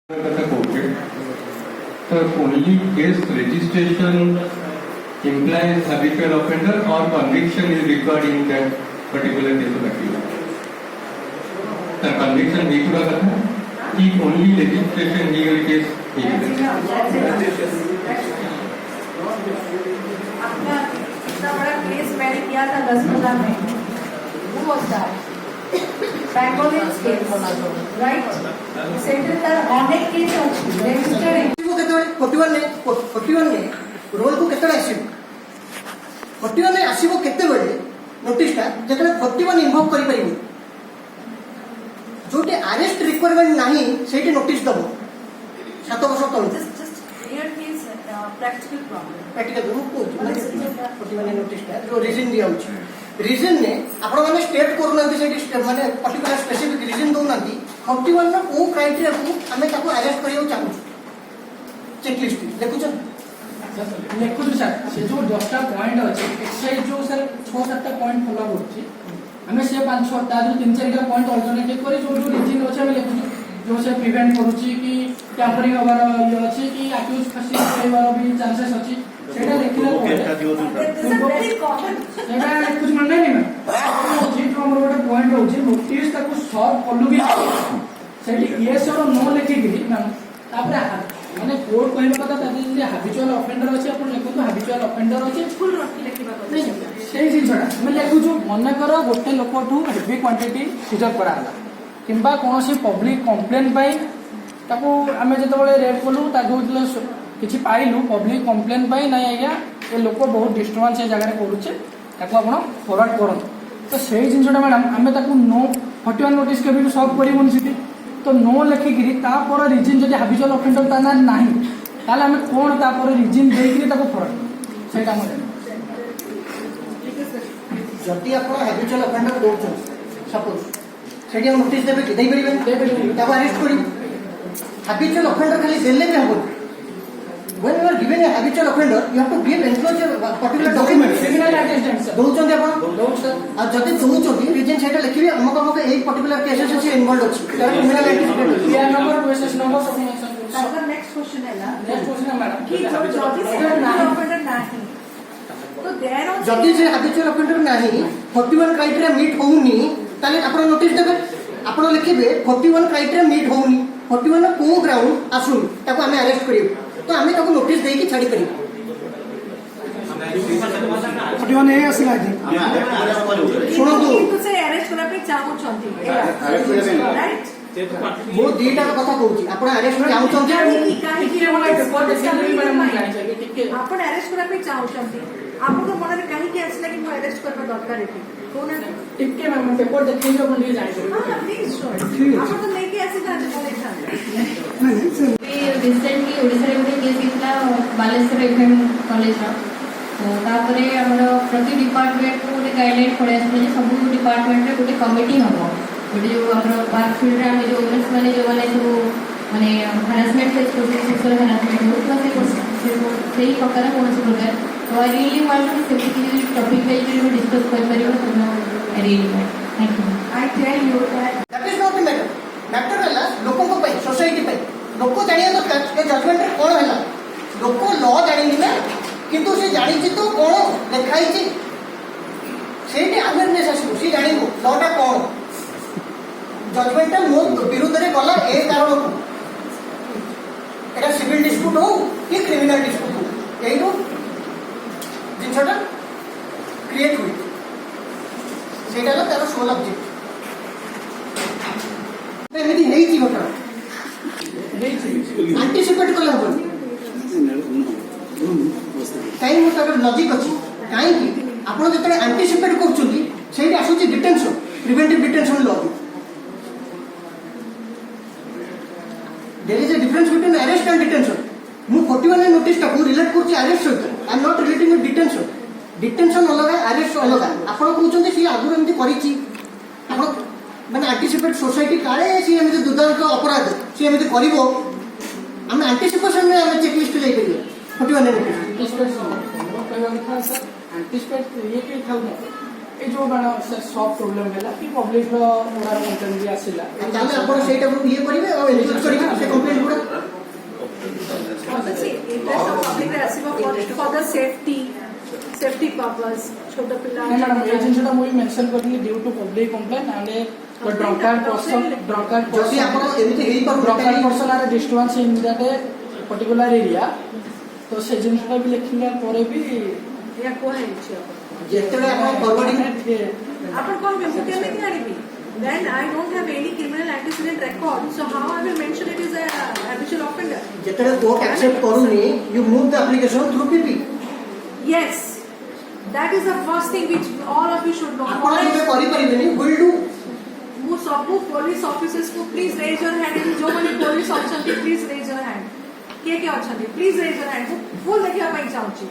So only case registration implies habitual offender or conviction is required in that particular case of activity. The conviction ही पूरा करना है कि only registration ही वाली case ही अपना इतना बड़ा केस मैंने किया था 10 में वो होता है Bangolians case right सेंटर तर अनेक केस ଅଛି registered को केतବେଳେ 41 ने रोल को केतବେଳେ आसीबो 41 ने आसीबो केतेବେଳେ नोटिस टा जेतବେଳେ 41 इन्वोक करि परिबो जोटे अरेस्ट रिक्वायरमेंट नाही सेठी नोटिस दबो 7 वर्ष तळ just here is practical problem practical रूप को 41 नोटिस टा जो रीजन दिया होची रीजन ने आपण माने स्टेट करू नंती सेठी माने पर्टिकुलर स्पेसिफिक रीजन दउ नंती 41 नो को क्राइटेरिया को हमें ताको अरेस्ट करियो चाहू चेकलिस्ट देखु छ लेखु सर से जो 10टा पॉइंट अछि एक्सरसाइज जो सर 6-7टा पॉइंट फॉलो करछि हमें से 5-6 ता 3-4 पॉइंट अल्टरनेटिव करी जो जो रीजन अछि हमें लेखु जो से प्रिवेंट करूछि कि टेम्परिंग हबार ये अछि कि अक्यूज फसी होइबार भी चांसेस अछि सेटा देखिला सेटा कुछ मन नहीं मैं जी जो हमर ଗୋଟେ पॉइंट होछि नोटिस ताको सॉल्व कलु भी सेठी यस और नो लिखि गिरी मैम तापर माने कोड कहबा कथा तादी जे हैबिचुअल ऑफेंडर अछि अपन लेखु तो हैबिचुअल ऑफेंडर अछि फुल लिखिबा कथा सेही जिनसडा मैं लेखु जो मन कर गोटे लोकठू हेवी क्वांटिटी सीजर करा हला किंबा कोनोसी पब्लिक कंप्लेन पाई ताको आमे जेतबळे रेड कलु ताको किछि पाइलु पब्लिक कंप्लेन पाई नै आया ए लोक बहुत डिस्टर्बेंस ए जगह रे करूचे ताको आपण फॉरवर्ड करन तो सेही जिनसडा मैडम आमे ताको नो 41 नोटिस के भी सॉल्व करिवोन सिटी तो नो लिखिकी तापर रिजिन जब हाबिचुअल ऑफेंडर ता ना नहीं ताले हमें कौन तापर रिजिन देकरी ताको फरक सेटा हम जति आपण हैबिचुअल ऑफेंडर दोछ सपोज सेठी हम नोटिस देबे कि देई परिबे ताको अरेस्ट करी हैबिचुअल ऑफेंडर खाली देले भी हबो when you are giving a habitual offender you have to give enclose a particular document criminal attendance दोउचंदे आपण सर आ जति दोउचंदी रीजन सेटा लिखिबे हमक एक पर्टिकुलर केसेस से इन्वॉल्व अछि क्रिमिनल एंटिसिपेट या नंबर केसेस नंबर सब मेंशन अगर नेक्स्ट क्वेश्चन है ना नेक्स्ट क्वेश्चन है मैडम कि जो जॉब ऑफेंडर नहीं तो देयर ऑन जति से हैबिचुअल ऑफेंडर नाही 41 क्राइटेरिया मीट होउनी ताले आपण नोटिस देबे आपण लिखिबे 41 क्राइटेरिया मीट होउनी 41 को ग्राउंड आसुन ताको हमें अरेस्ट करियो तो हमें ताको नोटिस देकी छाड़ी करी 41 ए असला जी सुनो तो से अरेस्ट करा पे चाहू छंती राइट मो दीटा कथा कहूची आपण अरेस्ट चाहू छंती काहे कि आपण अरेस्ट करा पे चाहू छंती आपको मन रे काहे कि आसला कि मो अरेस्ट करबा दरकार एठी कोना टिके मैम पेपर देखि जो बंदी जाय हां प्लीज श्योर आपण तो लेके आसी था बोले था रिसेंटली ओडिसा रे गोटे केस हितला बालेश्वर एफएम कॉलेज रा तो तापरे हमर प्रति डिपार्टमेंट को गोटे गाइडलाइन पड़े आसे जे सब डिपार्टमेंट रे गोटे कमिटी हबो गोटे जो हमर वर्क फील्ड रे हम जो वुमेन्स माने जो माने सब माने हरासमेंट फेस करते सेक्सुअल हरासमेंट हो तो से प्रकार कोन से प्रकार तो I really want to safety topic पे जो डिस्कस कर परिबो तो I really thank you I tell you that that is not matter matter हला लोकन को पई सोसाइटी पई लोक जानिया दरकार ए जजमेंट रे कोन हला लोक लॉ जानिनी ना किंतु से जानि छि तो कोन देखाई छि सेठी अवेयरनेस आसु से जानिबो लॉटा कोन जजमेंट मो विरुद्ध रे गला ए कारण को एटा सिविल डिस्प्यूट हो कि क्रिमिनल डिस्प्यूट हो एई रो जिनछटा क्रिएट हुई सेटा ला तार सोल ऑब्जेक्ट एमिति हेई छि घटना एंटीसिपेट कला हो काई मो तार लॉजिक अछि काई कि आपण जतरे एंटीसिपेट करछुंती सेही आसुची detention preventive detention law there is a difference between arrest and detention मु 41 नोटिस टा को रिलेट करछि अरेस्ट सहित I am not relating with detention detention अलग अरेस्ट अलग आपण कहउछंती सी आगुर एमति करिछि आपण माने एंटीसिपेट सोसाइटी काळे सी एमति दुर्दांत अपराध सी एमति करिवो हम एंटीसिपेशन में हम चेकलिस्ट ले करियो 41 नोटिस एंटीसिपेट ये के थाउ ଏ ଯୋଉ ମାନେ ସବ୍ ପ୍ରୋବ୍ଲେମ ହେଲା କି ପବ୍ଲିକ ର ଗୁଡ଼ାର କମ୍ପ୍ଲେନ୍ ବି ଆସିଲା ତାହେଲେ ଆପଣ ସେଇଟାକୁ ଇଏ କରିବେ ଆଉ ଏନକ୍ଲୋଜ କରିବେ ସେ କମ୍ପ୍ଲେଣ୍ଟ ଗୁଡ଼ା Obviously, interest of public ରେ ଆସିବ for the safety purpose. ଛୋଟ ପିଲା ନାଇଁ ମ୍ୟାଡ଼ାମ ଏ ଜିନିଷଟା ମୁଁ ମେନସନ୍ କରିଥିଲି due to public complaint and drunkard ଯଦି ଆପଣ ଏମିତି ହେଇପାରୁ drunkard person or disturbance in that particular area ତ ସେ ଜିନିଷଟା ବି ଲେଖିଲା ପରେ ବି ଏହା କୁହାଯାଇଛି ଆପଣ ଯେତେବେଳେ ଆପଣ ଫରୱାର୍ଡିଂ ଆପଣ କହିବେ ମୁଁ କେମିତି ଆଣିବି then I don't have any criminal antecedent record so how I will mention it is a habitual offender ଯେତେବେଳେ କୋର୍ଟ ଆକ୍ସେପ୍ଟ କରୁନି you move the application through PP yes that is the first thing which all of you should know ଆପଣ ଯେବେ କରିପାରିବେନି will ଡୁ ମୁଁ ସବୁ police officers କୁ please ରେଜ your hand ଯୋଉମାନେ police ଅଛନ୍ତି ପ୍ଲିଜ ରେଜ योर हैंड କିଏ କିଏ ଅଛନ୍ତି ପ୍ଲିଜ ରେଜ योर हैंड ମୁଁ ଫୁଲ ଦେଖିବା ପାଇଁ ଚାହୁଁଛି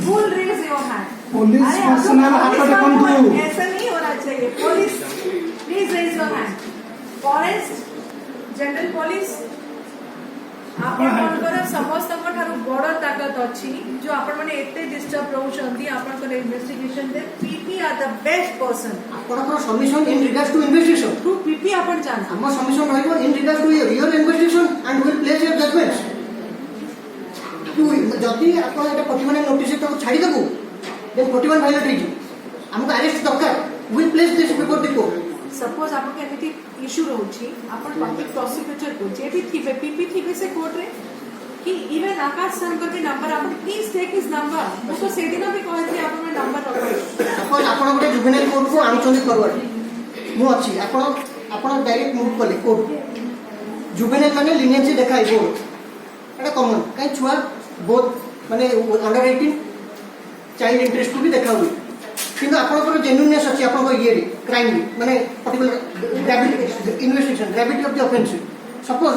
full raise your hand police personnel हाथ देखंतु ऐसा नहीं होना चाहिए police please raise your hand forest general police आपणकर समस्त बड़ ताकत अच्छी जो आपण मैंने एते डिस्टर्ब रहउछंती आपणकर investigation the PP are the best person ଆପଣଙ୍କର submission in regards to investigation through PP आपण जान ଆମ ସବମିଶନ ରହିବ in regards to your investigation and will place your judgement ଯଦି ଆପଣ ଏଟା 41 ନୋଟିସ୍ ତାକୁ ଛାଡ଼ିଦେବୁ ଦେନ୍ 41 ଭାଇଲେଟ୍ ହେଇଯିବ ଆମକୁ ଆରେଷ୍ଟ ଦରକାର will place this before the court suppose आपको एमिति इश्यू रहउछि आपण पब्लिक प्रोसिक्यूटर को जेठी थिबे पीपी थिबे से कोर्ट रे कि इवन आकाश शंकर भी नंबर आपण प्लीज टेक हिज नंबर मु तो से दिन भी कहथि आपण नंबर रखो सपोज आपण गोटे जुवेनाइल कोर्ट को आनुचंदी फॉरवर्ड मु अछि आपण डायरेक्ट मूव कले कोर्ट जुवेनाइल माने लिनियेंसी देखाइ बोर्ड एटा कॉमन काई छुआ बोथ माने अंडर 18 चाइल्ड इंटरेस्ट को भी देखा हुई किंतु आपनकर जेन्युइननेस अछि आपनकर ये क्राइम माने particular gravity investigation gravity of the offence suppose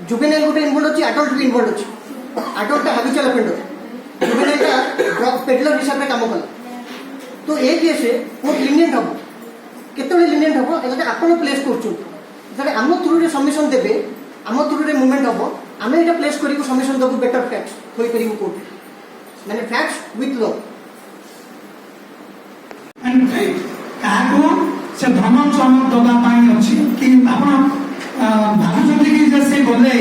juvenile गोटे इन्वॉल्व अछि एडल्ट भी इन्वॉल्व अछि एडल्ट हैबिचुअल ऑफेंडर जुवेनाइल का ड्रग पेडलर हिसाब रे काम कला तो ए केस कोर्ट लिनियंट हो केतले लिनियंट हो एटा आपण प्लेस करछु जदि हम थ्रू रे सबमिशन देबे हम थ्रू रे मूवमेंट हो हमें एटा प्लेस करी को सबमिशन दबु बेटर फैक्ट्स होई करी कोर्ट माने फैक्ट्स विथ लॉ କାହାକୁ ସେ ଧନ ଚମକ ଦେବା ପାଇଁ ଅଛି କି ଆପଣ ଭାବୁଛନ୍ତି କି ଯେ ସେ ଗଲେ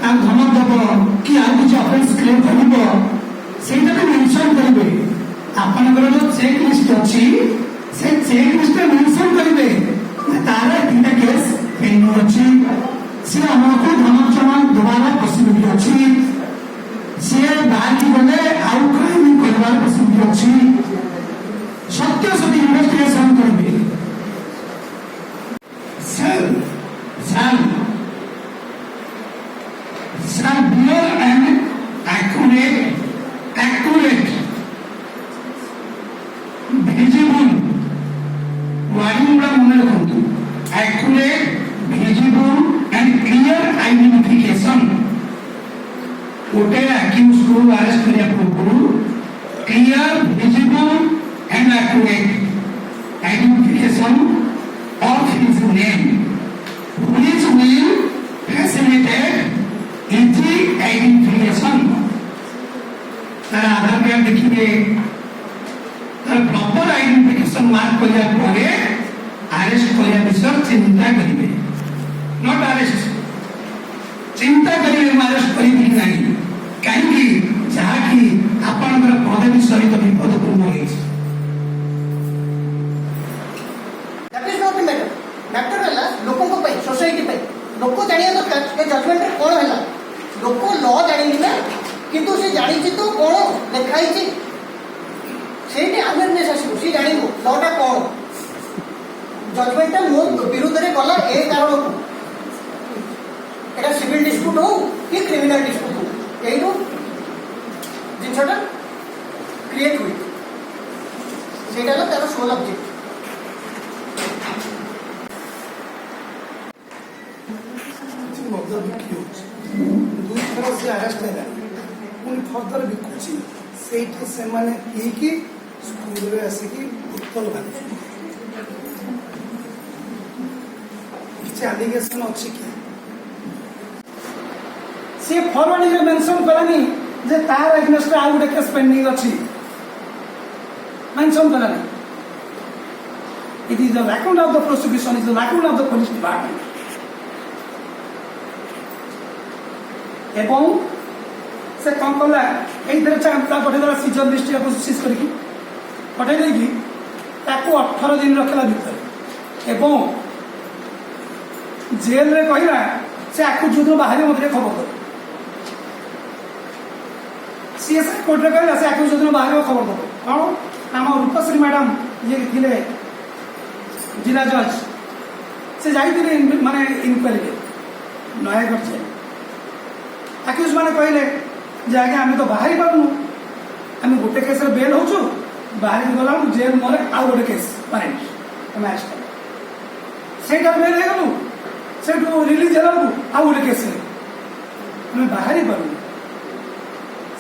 ତାକୁ ଧମକ ଦେବ କି ଆଉ କିଛି ଅଫେନ୍ସ କ୍ଲେମ୍ କରିବ ସେଇଟା ବି ମେନସନ୍ କରିବେ ଆପଣଙ୍କର ଯୋଉ ଚେକ୍ ଲିଷ୍ଟ ଅଛି ସେ ଚେକ୍ ଲିଷ୍ଟରେ ମେନସନ୍ କରିବେ ତାର ତିନିଟା କେସ୍ ପେଣ୍ଡିଂ ଅଛି ସେ ଆମକୁ ଧମକ ଚମକ ଦେବାର ପସିବିଲିଟି ଅଛି ସେ ବାହାରକୁ ଗଲେ ଆଉ କ୍ରାଇମ୍ କରିବାର ପସିବିଲିଟି ଅଛି सत्य सत्य इन्वेस्टिगेशन करेंगे shall bear an accurate visible wording गुड़ा मन रखु accurate visible and clear identification गोटे accused को अरेस्ट करिया पूर्व clear visible and accurate identification of his name, which will facilitate easy identification. तार आधार कार्ड देखिए तार प्रॉपर आइडेंटिफिकेशन मार्क करिया परे अरेस्ट करिया विषय चिंता करिवे नॉट अरेस्ट चिंता करिवे अरेस्ट करिवे नहीं काहेकि जहाँ कि आपनकर पदवी सहित विपदपूर्ण होइछ मैटर है लोक सोसाइटी लोक जाना दरकार ये जजमेंट कौन है लोक लॉ जानी ना किंतु से जानी तो कौन देखाई से अवेयरनेस आसो सी जान लॉटा कौन जजमेंट मो विरुद्ध में गला ए कारण को सिविल डिस्प्यूट हो कि क्रिमिनल डिस्प्यूट हो यही जिनसा क्रिएट हुई से तार सोल ऑब्जेक्ट मद बिक्री दुई थर से आरेस्ट है पुणी फर्दर बिकुची से स्कूल आसिकी बोतल बांध किसी आलिगेशन अच्छी कि सी फरवर्डिंग रे मेंशन करानी जे तार एगेंस्ट आउ गोटे केस पेंडिंग अछि मेंशन करानी It is the lacuna of the prosecution, it is the lacuna of the police department. ଏବଂ ସେ କ'ଣ କଲା ଏଇଥିରେ ତା ପଠେଇଦେଲା ସିଜର ଲିଷ୍ଟ ସିଜ୍ କରିକି ପଠେଇ ଦେଇକି ତାକୁ 18 ଦିନ ରଖିଲା ଭିତରେ ଏବଂ ଜେଲରେ କହିଲା ସେ ଆକୁ ଯୋଉଦିନ ବାହାରିବ ମୋତେ ଖବର ଦେବ। ସିଏସ୍ଆଇ କୋର୍ଟରେ କହିଲା ସେ ଆକୁ ଯୋଉଦିନ ବାହାରିବ ଖବର ଦେବ। କ'ଣ ଆମ ରୂପଶ୍ରୀ ମ୍ୟାଡାମ ଯିଏ ଥିଲେ ଜିଲ୍ଲା ଜଜ୍ ସେ ଯାଇଥିଲେ ମାନେ ଇନକ୍ୱାରିରେ ନୟାଗଡ଼ ଜେଲ୍। ଆକ୍ୟୁଜ ମାନେ କହିଲେ ଯେ ଆଜ୍ଞା ଆମେ ତ ବାହାରି ପାରୁନୁ, ଆମେ ଗୋଟେ କେସରେ ବେଲ୍ ହଉଛୁ, ବାହାରିକି ଗଲାବେଳକୁ ଜେଲ୍ ମରେ ଆଉ ଗୋଟେ କେସ୍ ୱାରେଣ୍ଟ ଆମେ ଆରେଷ୍ଟ କଲୁ, ସେଇଟା ବେଲ୍ ହେଇଗଲୁ, ସେଇଠୁ ରିଲିଜ ହେଲା ବେଳକୁ ଆଉ ଗୋଟେ କେସ୍ରେ ଆମେ ବାହାରି ପାରୁନୁ।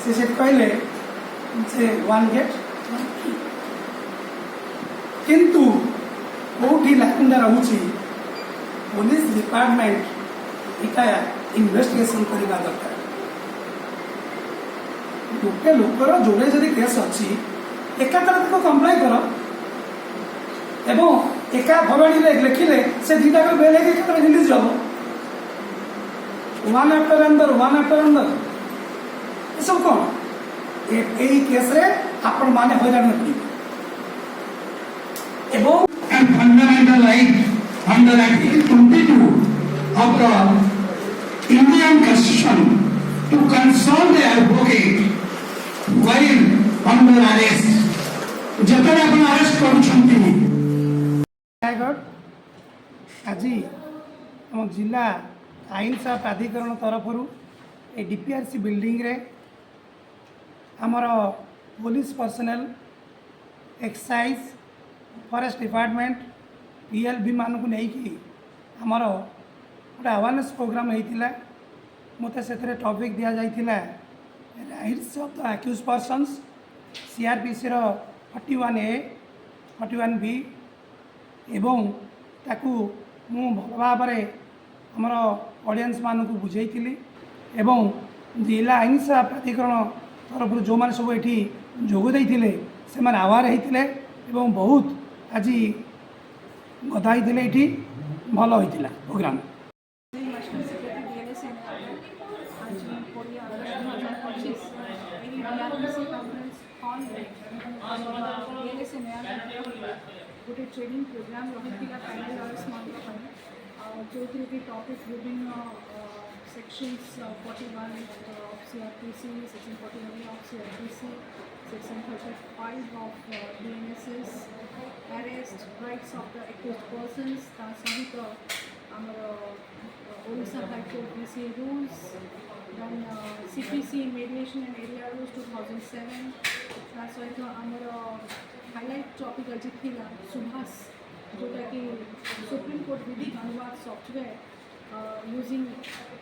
ସେ ସେଠି କହିଲେ ଯେ ୱାନ୍ ଗେଟ୍ ୱାନ୍ କି। କିନ୍ତୁ କୋଉଠି ଲାକୁଣ୍ଡା ରହୁଛି ପୋଲିସ ଡିପାର୍ଟମେଣ୍ଟ ଏଇଟା ଇନଭେଷ୍ଟିଗେସନ କରିବା ଦରକାର। ଗୋଟେ ଲୋକର ଯୋଡ଼େ ଯଦି କେସ୍ ଅଛି ଏକାଥରେ ତାକୁ କମ୍ପ୍ଲାଏ କର ଏବଂ ଏକା ଫରୱାର୍ଡିଂରେ ଲେଖିଲେ ସେ ଦୁଇଟାକୁ ବେଲ୍ ହେଇକି ଏକାଥରେ ରିଲିଜ ହବ। ୱାନ୍ ଆଫ୍ଟର ଆନଦର ଏସବୁ କ'ଣ ଏଇ କେସ୍ରେ ଆପଣ ମାନେ ହଇରାଣ କରିବେ। ଏବଂ fundamental right under article 22 of the Indian Constitution to consult the advocate while under arrest. ଯେତେବେଳେ ଆପଣ ଆରେଷ୍ଟ କରୁଛନ୍ତି। ନୟାଗଡ଼ ଆଜି ଆମ ଜିଲ୍ଲା ଆଇନ ସେବା ପ୍ରାଧିକରଣ ତରଫରୁ ଏ ଡିପିଆରସି ବିଲ୍ଡିଂରେ ଆମର police personal, excise, forest department, PLB ମାନଙ୍କୁ ନେଇକି ଆମର ଗୋଟେ ଆୱାରନେସ୍ ପ୍ରୋଗ୍ରାମ ହେଇଥିଲା। ମୋତେ ସେଥିରେ ଟପିକ୍ ଦିଆଯାଇଥିଲା rights of the accused persons, CRPCର 41A, 41B ଏବଂ ତାକୁ ମୁଁ ଭଲ ଭାବରେ ଆମର ଅଡ଼ିଏନ୍ସ ମାନଙ୍କୁ ବୁଝେଇଥିଲି ଏବଂ ଜିଲ୍ଲା ଆଇନ ସେବା ପ୍ରାଧିକରଣ ତରଫରୁ ଯେଉଁମାନେ ସବୁ ଏଠି ଯୋଗ ଦେଇଥିଲେ ସେମାନେ ଆୱାର ହେଇଥିଲେ ଏବଂ ବହୁତ ଆଜି ଗଦା ହେଇଥିଲେ, ଏଠି ଭଲ ହୋଇଥିଲା ପ୍ରୋଗ୍ରାମ। ন্যাশনাল সেক্রেটারি ডিএনএস আজ 20 আগস্ট 2025 এই ডিআরপিসি কনফরেন্স হলରେ ডিএনএস ଗୋଟେ ଟ୍ରେନିଂ ପ୍ରୋଗ୍ରାମ୍ ରହିଥିଲା ପ୍ୟାନେଲ୍ ଲୟର୍ସମାନଙ୍କ ପାଇଁ, ଯେଉଁଥିରେ କି ଟପିକ୍ ବିଭିନ୍ନ sections 41 of CRPC, section 41 of CRPC, section 35 of DNSS, arrest, rights of the accused persons, ତା ସହିତ ଆମର Odisha high court BCA rules, then CPC mediation and area rules 2007, ତା ସହିତ ଆମର ହାଇଲାଇଟ୍ ଟପିକ୍ ଆଜି ଥିଲା ସୁଭାଷ, ଯେଉଁଟାକି ସୁପ୍ରିମକୋର୍ଟ ବିଧି ଅନୁବାଦ software using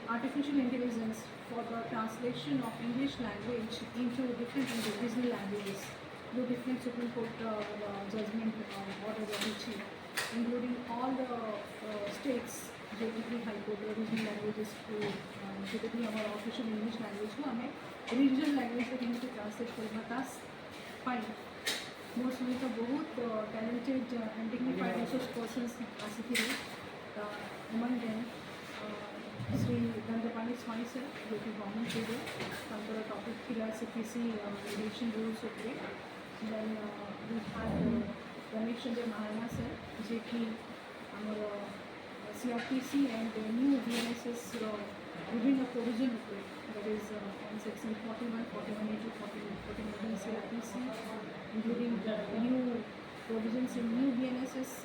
artificial intelligence for the translation of English language into different regional languages. The different Supreme Court judgment order including all the states, JPP High Court regional languages to JPP our official English language को हमें regional language को केମିତି translate करना था fine. मोर सहित बहुत talented and dignified resource persons आसिथिले among them Shri Dandapani Swami sir जो कि government थे तांकर टॉपिक थिला CPC mediation rules उपरे then we had Ramesh Chandra Maharana sir जे कि हमर CRPC and new DNSS विभिन्न प्रोविजन उपरे that is on section 41, 41A to 41B CRPC including the new provisions in new DNSS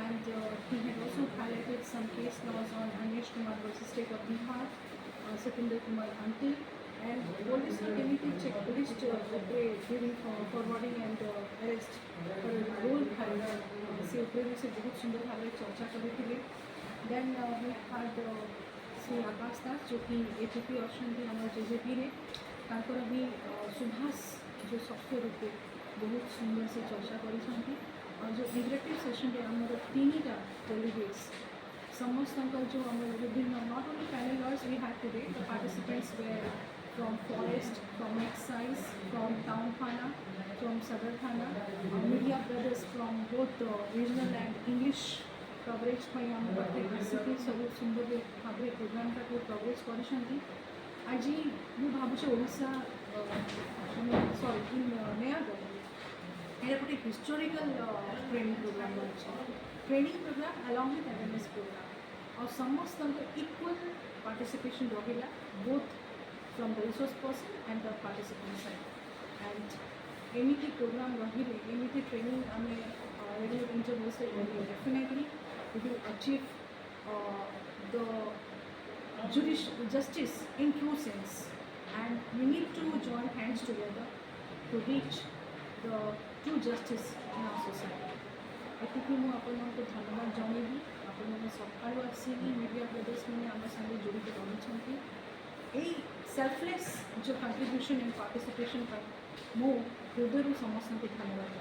and he had also highlighted some case laws on Anish Kumar versus State of Bihar, Satinder Kumar Antil, and police committee check police during forwarding and arrest for role से उपरे से बहुत सुंदर भाव चर्चा करी। Then we had Shri Akash दास जो कि APP अच्छा आम JJP रे तांकर भी सुभाष जो सॉफ्टवेयर उपरे बहुत सुंदर से चर्चा करी। जो इंटरेक्टिव सेशन आमर 3टा डेलीगेट्स समस्त जो आम विभिन्न not only panel lawyers we had today the participants were from forest, from excise, from town thana, from Sadar thana, media brothers from both regional and English coverage ପାଇଁ ଆମ ପାଖରେ ଆସିକି ସବୁ ସୁନ୍ଦର ଭାବରେ ପ୍ରୋଗ୍ରାମଟାକୁ କଭରେଜ୍ କରିଛନ୍ତି। ଆଜି ମୁଁ ଭାବୁଛି ଓଡ଼ିଶା ସରି ନୟାଗଡ଼ এটা ଗୋଟେ ହିଷ୍ଟୋରିକାଲ ଟ୍ରେନିଂ ପ୍ରୋଗ୍ରାମ ଅଛି। Training program along with awareness program ଆଉ ସମସ୍ତଙ୍କ ଇକ୍ୱାଲ୍ ପାର୍ଟିସିପେସନ୍ ରହିଲା both from the resource person and the participant side. And ଏମିତି ପ୍ରୋଗ୍ରାମ ରହିଲେ ଏମିତି ଟ୍ରେନିଂ ଆମେ ରେଗୁଲାର ଇଣ୍ଟରଭ୍ୟୁସ୍ରେ ରହିଲେ definitely we will achieve the justice in true sense, and we need to join hands together to reach the true justice in our society. ଏତିକି ମୁଁ ଆପଣମାନଙ୍କୁ ଧନ୍ୟବାଦ ଜଣାଇବି। ଆପଣମାନେ ସକାଳୁ ଆସିକି ମିଡ଼ିଆ ପ୍ରଦର୍ଶନରେ ଆମ ସାଙ୍ଗେ ଜଡ଼ିତ ରହିଛନ୍ତି। ଏଇ ସେଲ୍ଫଲେସ୍ ଯେଉଁ କଣ୍ଟ୍ରିବ୍ୟୁସନ୍ ଆଣ୍ଡ ପାର୍ଟିସିପେସନ୍ ପାଇଁ ମୁଁ ହୃଦୟରୁ ସମସ୍ତଙ୍କୁ ଧନ୍ୟବାଦ